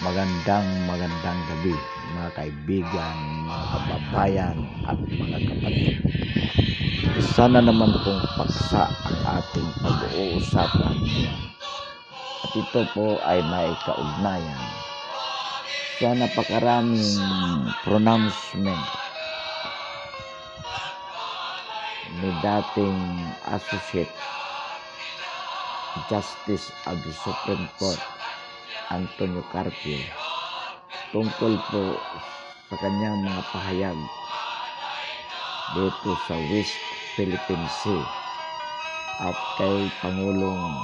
Magandang gabi mga kaibigan, mga kababayan at mga kapatid. Isa na naman pong paksa ang ating pag-uusapan ngayon. At ito po ay may kaugnayan sa napakaraming pronouncement ni dating Associate Justice of the Supreme Court Antonio Carpio tungkol po sa kanyang mga pahayag dito sa West Philippine Sea at kay Pangulong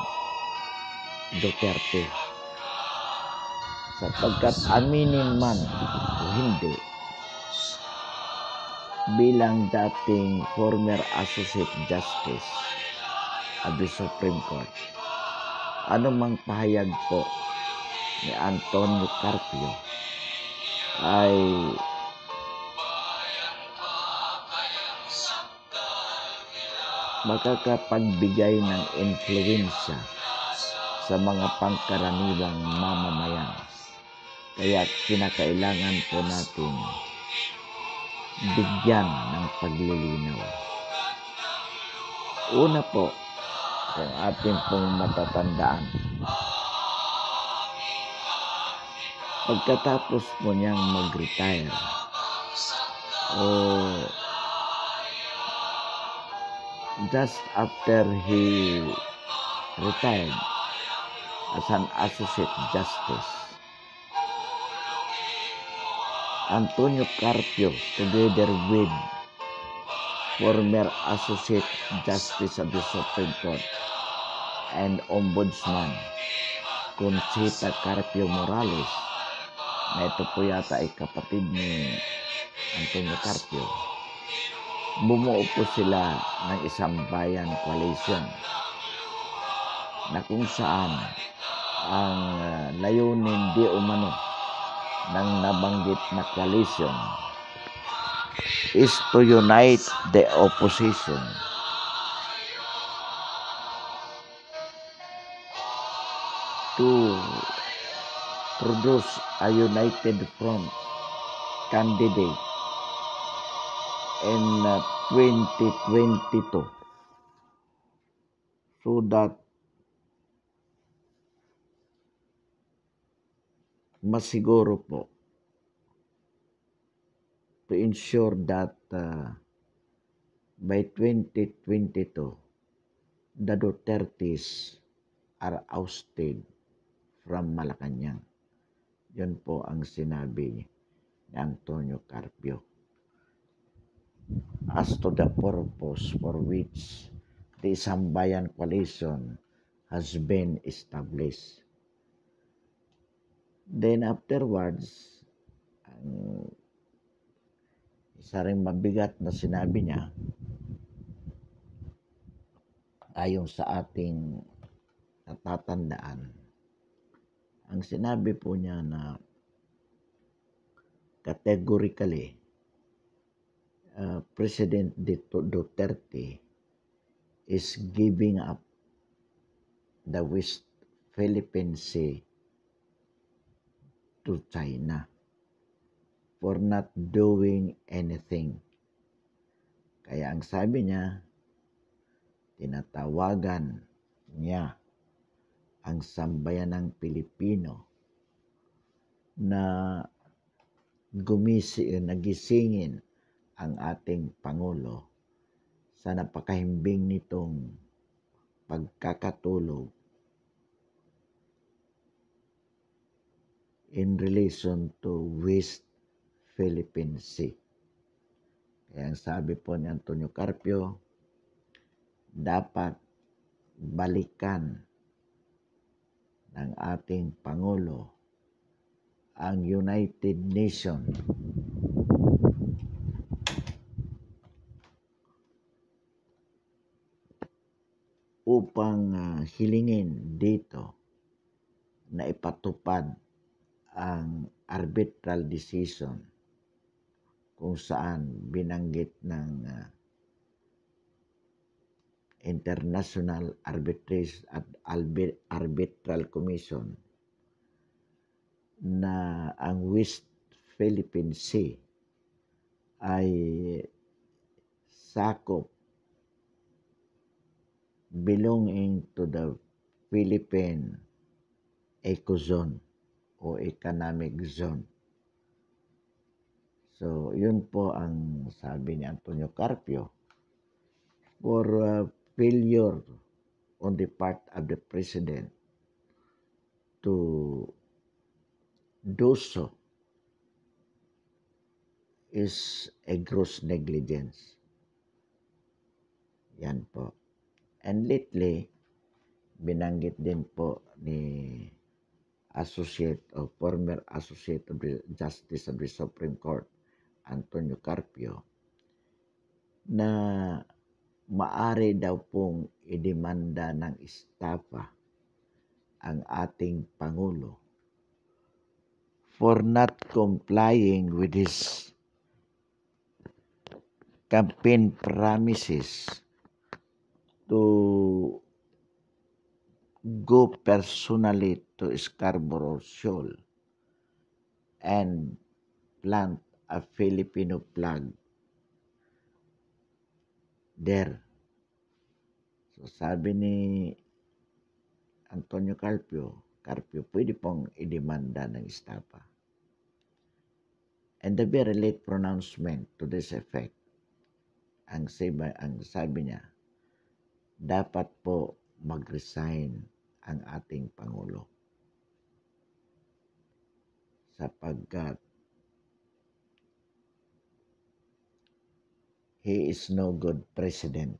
Duterte, sapagkat aminin man o hindi, bilang dating former Associate Justice of the Supreme Court, anumang pahayag po ni Antonio Carpio ay makakapagbigay ng influensya sa mga pangkaraniwang mamamayan. Kaya kinakailangan po natin bigyan ng paglilinaw. Una po, kung atin pong matatandaan, pagkatapos po niyang mag-retire o just after he retired as an Associate Justice, Antonio Carpio, together with former Associate Justice of the Supreme Court and Ombudsman Conchita Carpio Morales, na ito po yata ay kapatid ni Antonio Carpio, bumuo po sila ng isang bayan coalition na kung saan ang layunin di umano ng nabanggit na coalition is to unite the opposition to produce a united front candidate in 2022, so that masiguro po, to ensure that by 2022 the Dutertes are ousted from Malacanang. Yun po ang sinabi ni Antonio Carpio as to the purpose for which the Sambayan Coalition has been established. Then afterwards, isa ring mabigat na sinabi niya, ayon sa ating natatandaan, ang sinabi po niya na categorically President Duterte is giving up the West Philippine Sea to China for not doing anything. Kaya ang sabi niya, tinatawagan niya ang sambayanang Pilipino na nagisingin ang ating Pangulo sa napakahimbing nitong pagkakatulog in relation to West Philippine Sea. Kaya ang sabi po ni Antonio Carpio, dapat balikan ng ating Pangulo ang United Nations upang hilingin dito na ipatupad ang arbitral decision kung saan binanggit ng International Arbitral Commission na ang West Philippine Sea ay sakop belonging to the Philippine Ecozone o Economic Zone. So, yun po ang sabi ni Antonio Carpio. For failure on the part of the President to do so is a gross negligence. Yan po. And lately, binanggit din po ni former Associate of the Justice of the Supreme Court, Antonio Carpio, na maari daw pong idemanda ng estafa ang ating Pangulo for not complying with his campaign promises to go personally to Scarborough Shoal and plant a Filipino flag there. So sabi ni Antonio Carpio, pwede pong idemanda ng estafa. And the very late pronouncement to this effect, ang sabi niya, dapat po mag-resign ang ating Pangulo sapagkat he is no good president.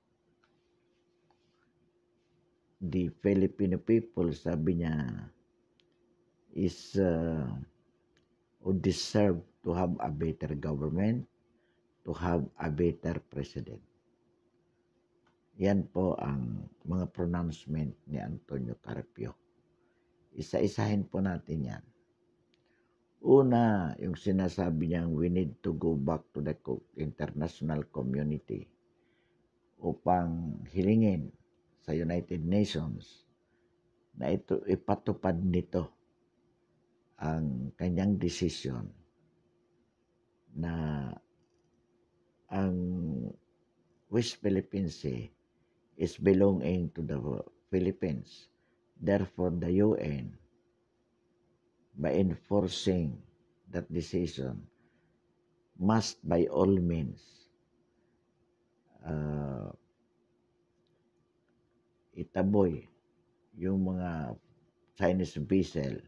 The Filipino people, sabi niya, is who deserve to have a better government, to have a better president. Yan po ang mga pronouncement ni Antonio Carpio. Isa-isahin po natin yan. Una, yung sinasabi niyang we need to go back to the international community upang hilingin sa United Nations na ito ipatupad nito ang kanyang desisyon na ang West Philippine Sea is belonging to the Philippines. Therefore, the UN, by enforcing that decision, must by all means itaboy yung mga Chinese vessels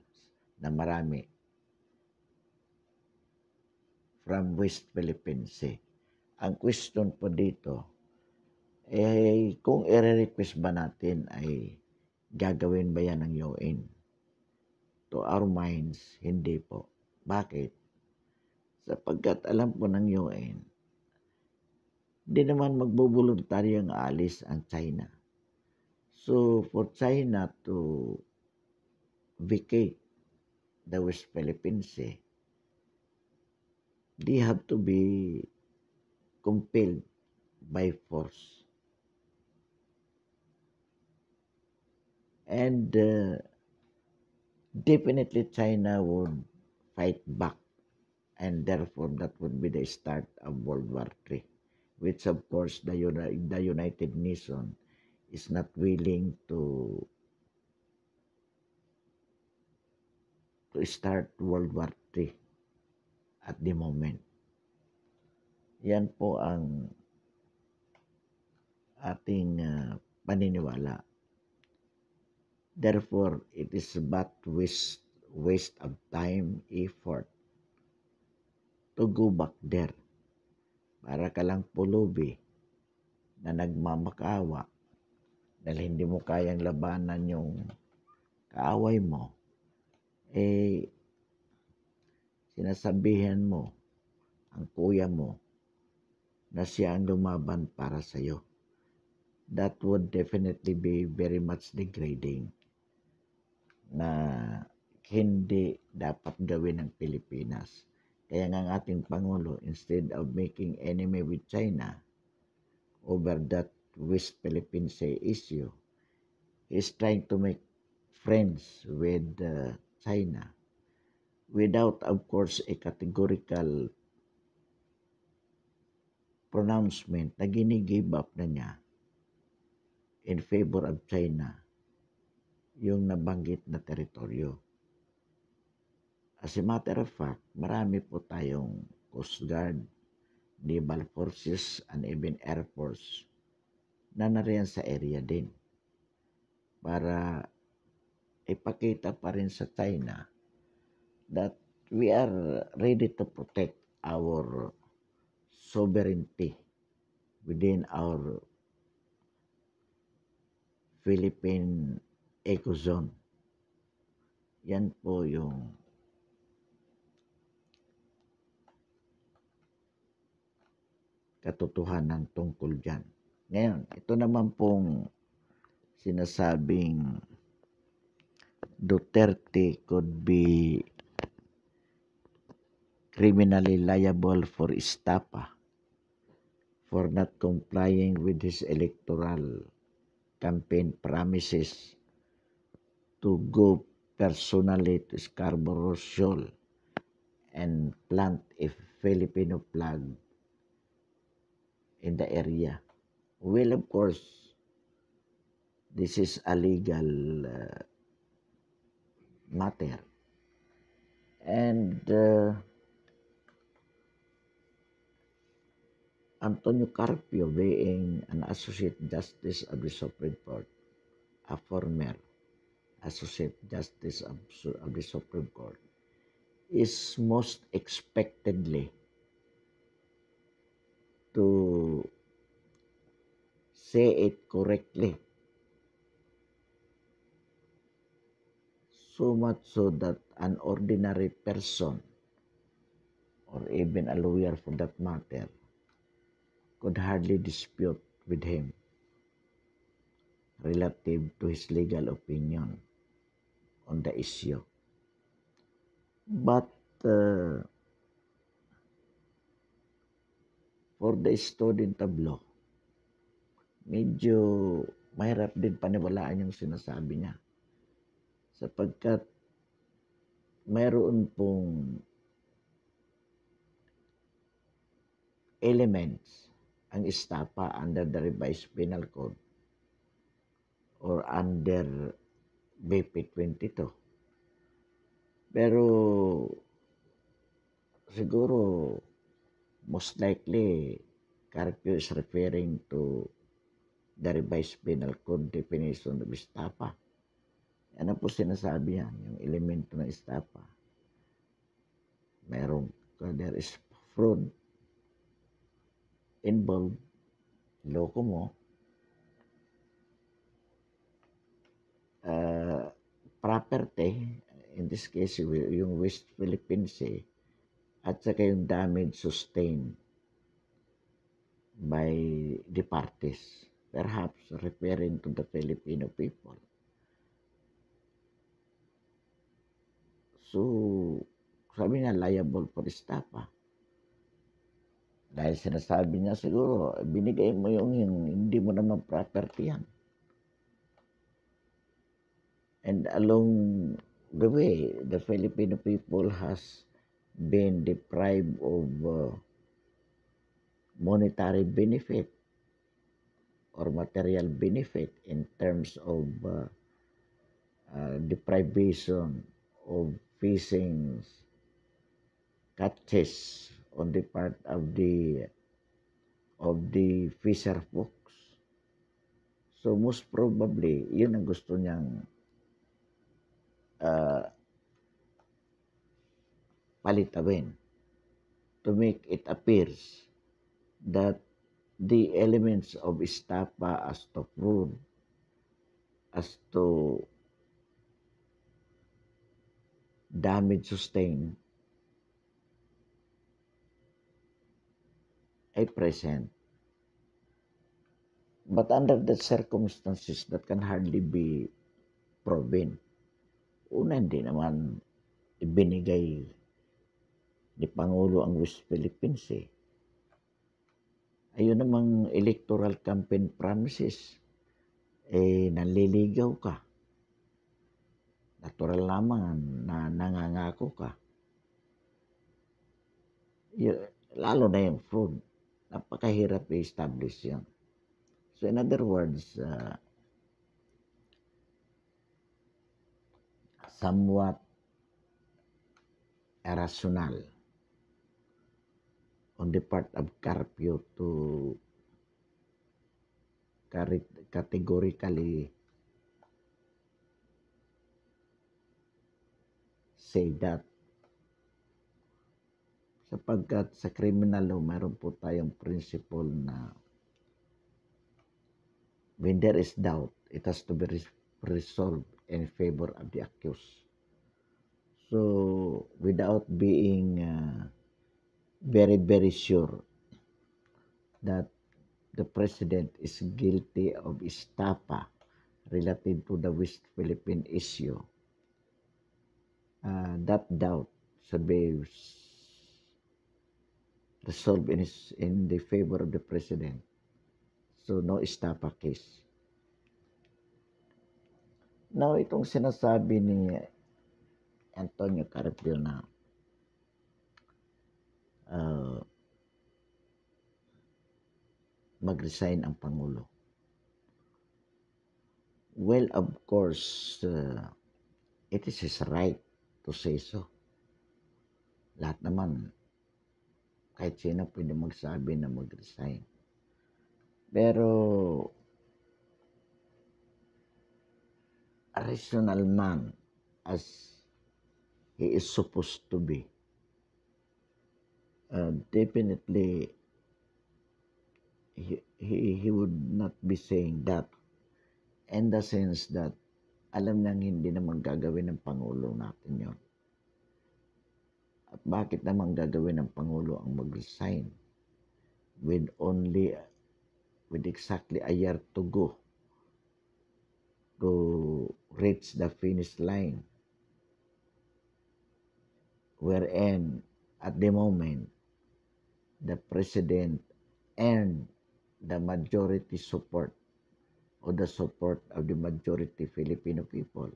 na marami from West Philippine Sea. Ang question po dito, kung i-request ba natin ay gagawin ba yan ng UN? To our minds, hindi po. Bakit? Sapagkat alam po ng UN, hindi naman magbubuluntaryong aalis ang China. So, for China to vacate the West Philippine Sea, they have to be compelled by force. And definitely China would fight back, and therefore that would be the start of World War III, which of course the United Nations is not willing to start World War III at the moment. Yan po ang ating paniniwala. Therefore, it is but waste of time, effort to go back there. Para ka lang pulubi na nagmamakaawa dahil hindi mo kayang labanan yung kaaway mo, sinasabihan mo ang kuya mo na siya ang lumaban para sa'yo. That would definitely be very much degrading na hindi dapat gawin ng Pilipinas. Kaya nga ang ating Pangulo, instead of making enemy with China over that West Philippine Sea issue, is trying to make friends with China without, of course, a categorical pronouncement na gini-give up na niya in favor of China yung nabanggit na teritoryo. As a matter of fact, marami po tayong Coast Guard, Naval Forces, and even Air Force na nariyan sa area din para ipakita pa rin sa China that we are ready to protect our sovereignty within our Philippine ecozone. Yan po yung katotohanan tungkol dyan. Ngayon, ito naman pong sinasabing Duterte could be criminally liable for estafa for not complying with his electoral campaign promises to go personally to Scarborough Shoal and plant a Filipino flag in the area. Well, of course, this is a legal matter. And Antonio Carpio, being an Associate Justice of the Supreme Court, a former Associate Justice of the Supreme Court, is most expectedly to say it correctly. So much so that an ordinary person, or even a lawyer for that matter, could hardly dispute with him relative to his legal opinion on the issue. But for the student of law, medyo mahirap din paniwalaan yung sinasabi niya. Sapagkat mayroon pong elements ang estafa under the revised penal code or under BP 22. Pero siguro most likely Carpio is referring to the revised penal code definition of estafa. Ano po sinasabi yan? Yung elemento ng estafa. There is fraud involved, loko mo, property, in this case yung West Philippine Sea, at saka yung damage sustained by the parties, perhaps referring to the Filipino people. So, sabi niya liable for estafa. Dahil sinasabi niya siguro, binigay mo yung hindi mo naman property yan. And along the way, the Filipino people has been deprived of monetary benefit or material benefit in terms of deprivation of fishing catches on the part of the fisher folks. So most probably, yun ang gusto niyang palitawin to make it appears that the elements of estafa as to fraud, as to damage sustained ay present. But under the circumstances, that can hardly be proven. Una, hindi naman ibinigay ni Pangulo ang West Philippines eh. Ayun namang electoral campaign promises, nanliligaw ka. Natural lamang na nangangako ka lalo na yung food, napakahirap i-establish yan. So in other words, somewhat irrational on the part of Carpio to categorically say that, sapagkat sa criminal law mayroon po tayong principle na when there is doubt, it has to be resolved in favor of the accused. So without being very, very sure that the president is guilty of estafa related to the West Philippine issue, that doubt should be resolved in the favor of the president. So no estafa case. Now, itong sinasabi ni Antonio Carpio na mag-resign ang Pangulo. Well, of course, it is his right to say so. Lahat naman, kahit sino pwede magsabi na mag-resign. Pero, a rational man as he is supposed to be, definitely he would not be saying that, in the sense that alam niyang hindi naman gagawin ng Pangulo natin yon. At bakit naman gagawin ng Pangulo ang mag-resign with exactly a year to go to reach the finish line, wherein at the moment the president earned the majority support or the support of the majority Filipino people.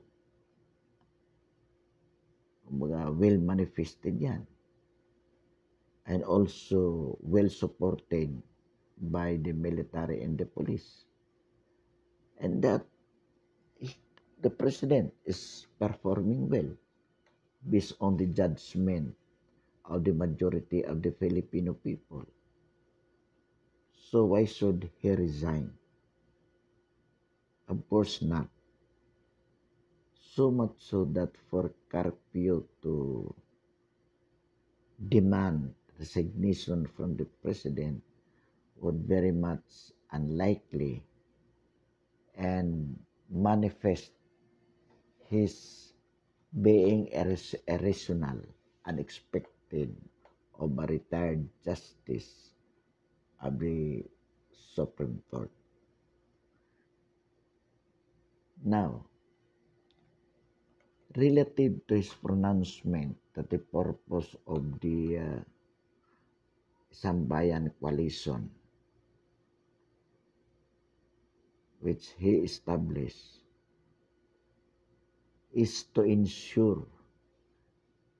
Kumbaga, well manifested yan. And also well supported by the military and the police. And that the president is performing well based on the judgment of the majority of the Filipino people. So why should he resign? Of course not. So much so that for Carpio to demand resignation from the president would very much unlikely and manifest his being irrational, unexpected of a retired justice of the Supreme Court. Now, relative to his pronouncement that the purpose of the Sambayan Coalition, which he established, is to ensure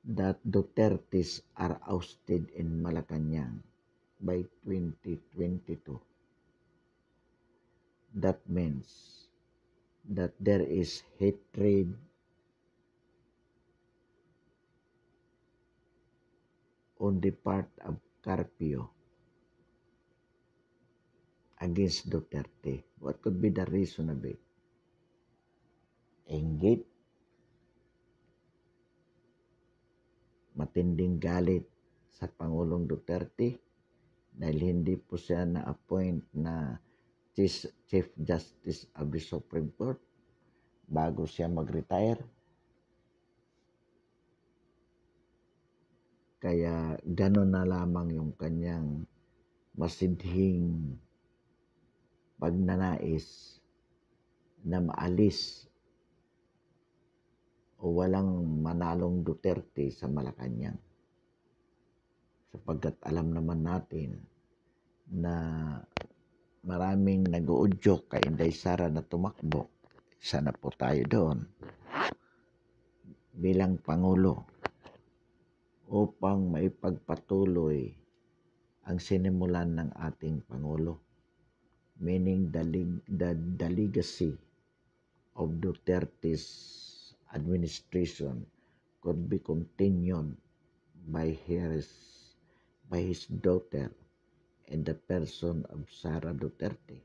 that Dutertes are ousted in Malacanang by 2022. That means that there is hatred on the part of Carpio against Duterte. What could be the reason of it? Inggit, matinding galit sa Pangulong Duterte dahil hindi po siya na-appoint na Chief Justice of the Supreme Court bago siya mag-retire. Kaya gano'n na lamang yung kanyang masidhing pagnanais na maalis o walang manalong Duterte sa Malacanang. Sapagkat alam naman natin na maraming nag-uudyok kay Inday Sara na tumakbo. Sana po tayo doon bilang Pangulo. O upang maipagpatuloy ang sinimulan ng ating Pangulo, meaning the legacy of Duterte's administration could be continued by his daughter in the person of Sara Duterte.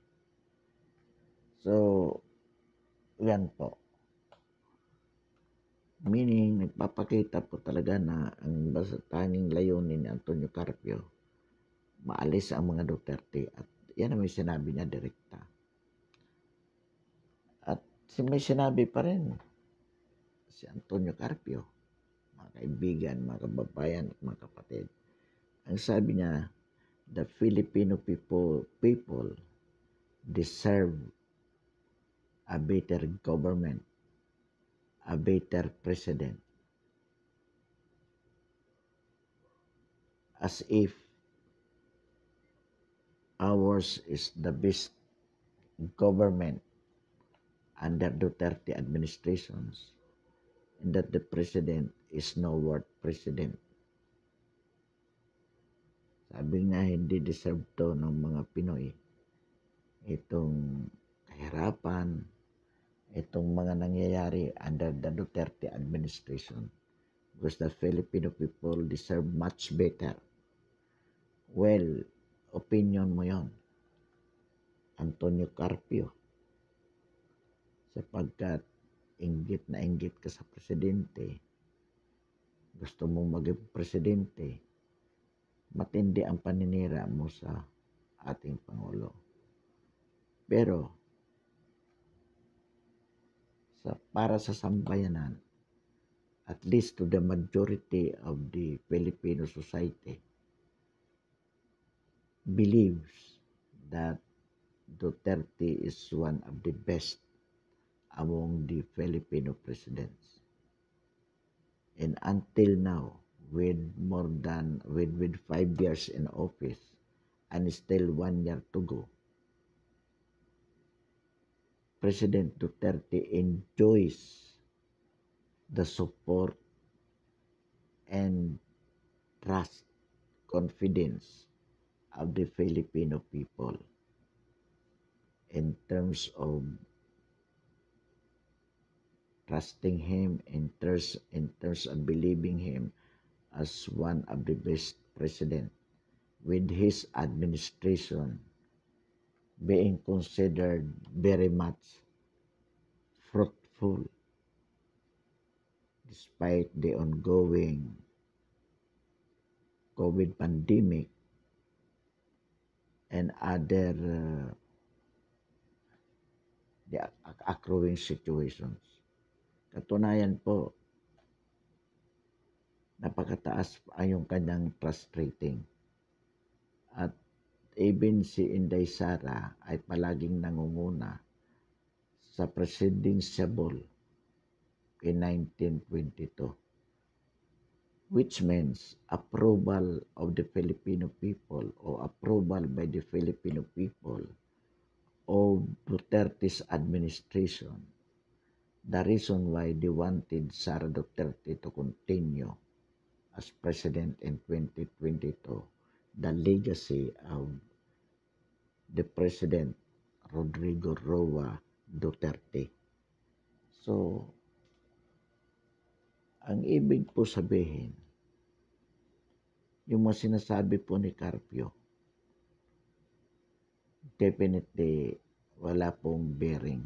So, yan po. Meaning, nagpapakita po talaga na ang tanging layunin ni Antonio Carpio, maalis ang mga Duterte, at yan ang may sinabi niya direkta. At may sinabi pa rin si Antonio Carpio, mga kaibigan, mga kababayan at mga kapatid. Ang sabi niya, the Filipino people deserve a better government, a better president. As if ours is the best government under Duterte administrations, and that the president is no worth president. Sabi nga, hindi deserve to ng mga Pinoy itong kahirapan, itong mga nangyayari under the Duterte administration, because the Filipino people deserve much better. Well, opinion mo yon, Antonio Carpio, sapagkat inggit na inggit ka sa presidente, gusto mong maging presidente, matindi ang paninira mo sa ating Pangulo. Pero para sa sambayanan, at least to the majority of the Filipino society, believes that Duterte is one of the best among the Filipino presidents. And until now, with 5 years in office and still 1 year to go, President Duterte enjoys the support and trust, confidence of the Filipino people in terms of trusting him, in terms of believing him as one of the best president, with his administration being considered very much fruitful despite the ongoing COVID pandemic and other the accruing situations. Katunayan po, napakataas ang kanyang trust rating. At even si Inday Sara ay palaging nangunguna sa presidential in 1922, which means approval of the Filipino people or approval by the Filipino people of Duterte's administration. The reason why they wanted Sara Duterte to continue as president in 2022, the legacy of the President Rodrigo Roa Duterte. So, ang ibig po sabihin, yung mga sinasabi po ni Carpio, definitely wala pong bearing.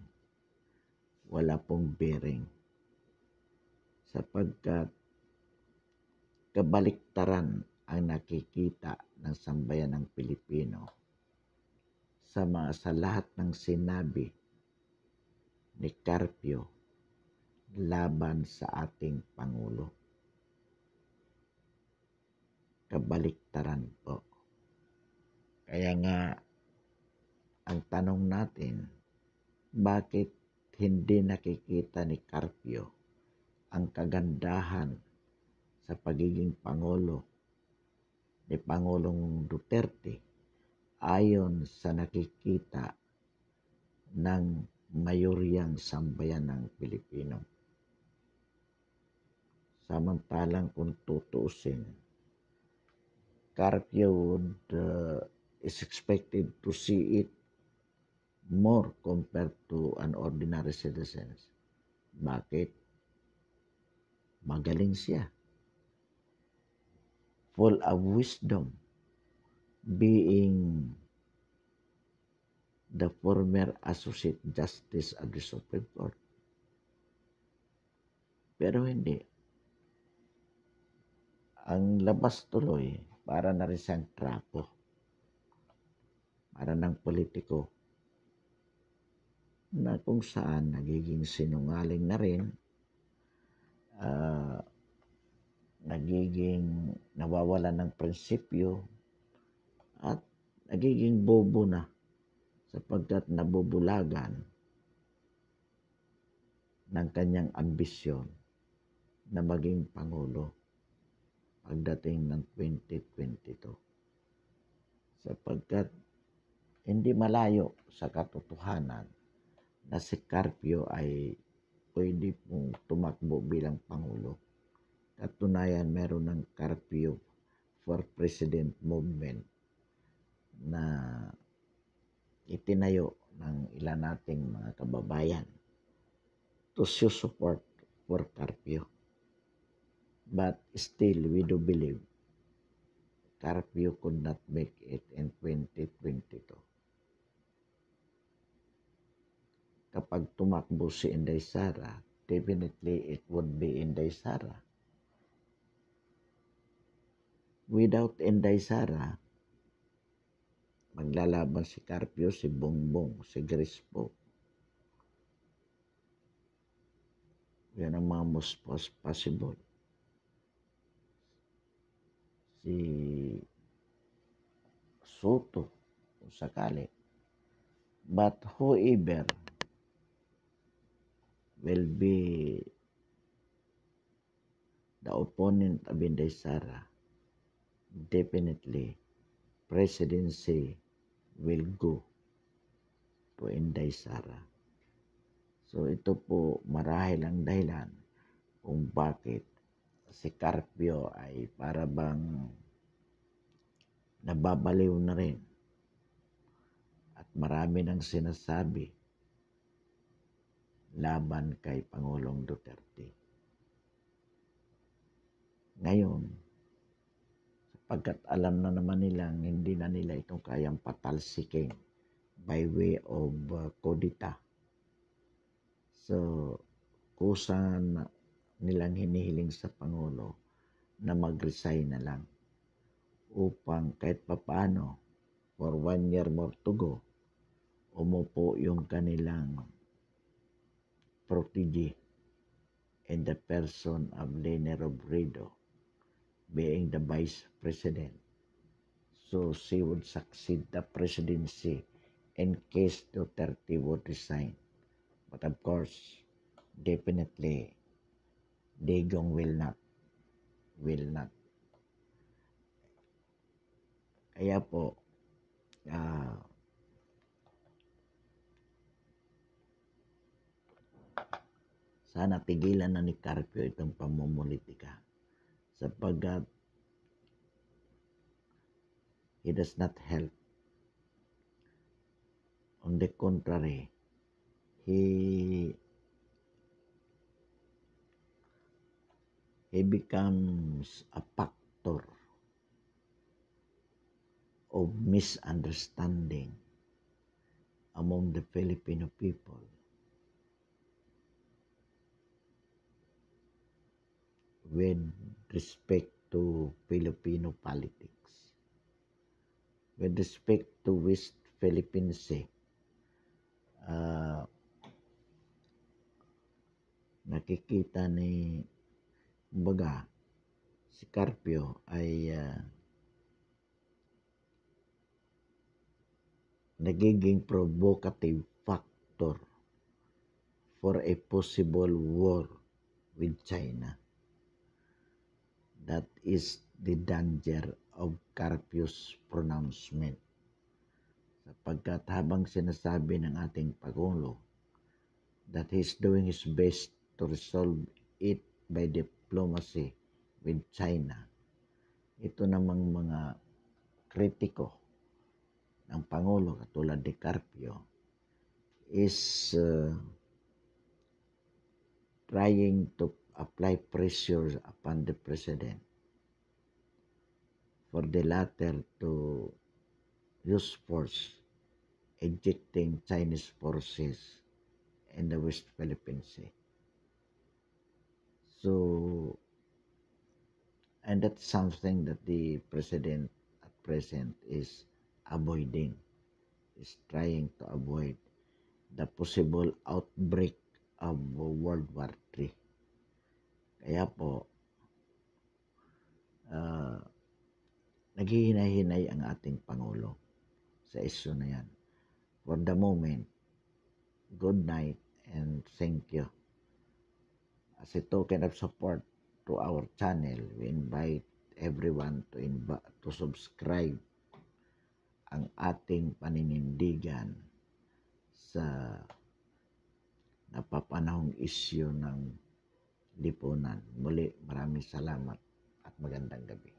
Wala pong bearing. Sapagkat kabaliktaran ang nakikita ng sambayan ng Pilipino sa lahat ng sinabi ni Carpio laban sa ating Pangulo. Kabaliktaran po. Kaya nga, ang tanong natin, bakit hindi nakikita ni Carpio ang kagandahan sa pagiging Pangulo ni Pangulong Duterte ayon sa nakikita ng mayoryang sambayan ng Pilipino? Samantalang kung tutuusin, Carpio is expected to see it more compared to an ordinary citizens. Bakit? Magaling siya. Full of wisdom. Being the former Associate Justice at the Supreme Court. Pero hindi. Ang labas tuloy, para na rin siyang trapo. Para ng politiko. Na kung saan nagiging sinungaling na rin, nagiging nawawalan ng prinsipyo, at nagiging bobo na sapagkat nabubulagan ng kanyang ambisyon na maging Pangulo pagdating ng 2022. Sapagkat hindi malayo sa katotohanan na si Carpio ay pwede pong tumakbo bilang Pangulo. Katunayan, meron ng Carpio for President movement na itinayo ng ilan nating mga kababayan to show support for Carpio. But still, we do believe Carpio could not make it in 2022. Kapag tumakbo si Inday Sara, definitely it would be Inday Sara. Without Inday Sara, maglalaban si Carpio, si Bongbong, si Grispo. Yan ang mga most possible. Si Soto, kung sakali. But whoever will be the opponent of Inday Sara, definitely presidency will go to Inday Sara. So ito po marahil ang dahilan kung bakit si Carpio ay para bang nababaliw na rin at marami nang sinasabi laban kay Pangulong Duterte. Ngayon, sapagkat alam na naman nilang hindi na nila itong kayang patalsikin by way of kudita. So, kusan nilang hinihiling sa Pangulo na mag-resign na lang upang kahit papaano for 1 year more to go, umupo yung kanilang protege in the person of Leni Robredo being the Vice President. So she would succeed the presidency in case Duterte would resign. But of course, definitely, Digong will not. Kaya po, sana tigilan na ni Carpio itong pamumulitika sapagkat he does not help. On the contrary, he becomes a factor of misunderstanding among the Filipino people. With respect to Filipino politics, with respect to West Philippine Sea, nakikita ni kumbaga si Carpio ay nagiging provocative factor for a possible war with China. That is the danger of Carpio's pronouncement. Sapagkat habang sinasabi ng ating Pangulo that he's doing his best to resolve it by diplomacy with China, ito namang mga kritiko ng Pangulo katulad ni Carpio is trying to apply pressure upon the President for the latter to use force, ejecting Chinese forces in the West Philippine Sea. So, and that's something that the President at present is avoiding, is trying to avoid the possible outbreak of World War III. Kaya po, naghihinay-hinay ang ating Pangulo sa isyu na yan. For the moment, good night and thank you. As a token of support to our channel, we invite everyone to subscribe ang ating paninindigan sa napapanahong isyu ng lipunan. Muli, maraming salamat at magandang gabi.